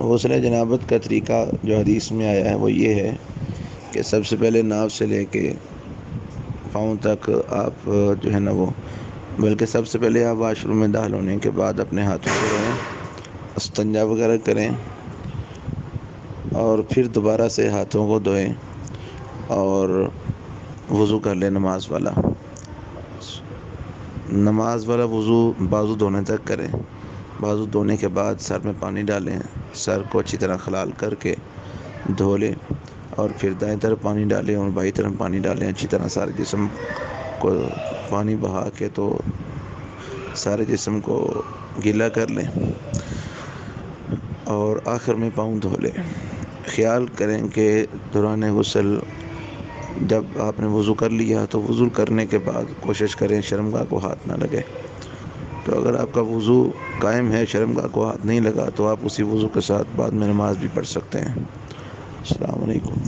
غسل جنابت کا طریقہ جو حدیث میں آیا ہے وہ یہ ہے کہ سب سے پہلے ناف سے لے کے پاؤں تک آپ جو ہے نا وہ، بلکہ سب سے پہلے آپ واش روم میں داخل ہونے کے بعد اپنے ہاتھوں سے دھوئیں، استنجا وغیرہ کریں، اور پھر دوبارہ سے ہاتھوں کو دھوئیں اور وضو کر لیں نماز والا۔ نماز والا وضو بازو دھونے تک کریں۔ بازو دھونے کے بعد سر میں پانی ڈالیں، سر کو اچھی طرح خلال کر کے دھو لیں، اور پھر دائیں طرف پانی ڈالیں اور بائیں طرف پانی ڈالیں، اچھی طرح سارے جسم کو پانی بہا کے تو سارے جسم کو گیلا کر لیں، اور آخر میں پاؤں دھو لیں۔ خیال کریں کہ دوران غسل جب آپ نے وضو کر لیا تو وضو کرنے کے بعد کوشش کریں شرمگاہ کو ہاتھ نہ لگے۔ تو اگر آپ کا وضو قائم ہے، شرمگاہ کو ہاتھ نہیں لگا، تو آپ اسی وضو کے ساتھ بعد میں نماز بھی پڑھ سکتے ہیں۔ السلام علیکم۔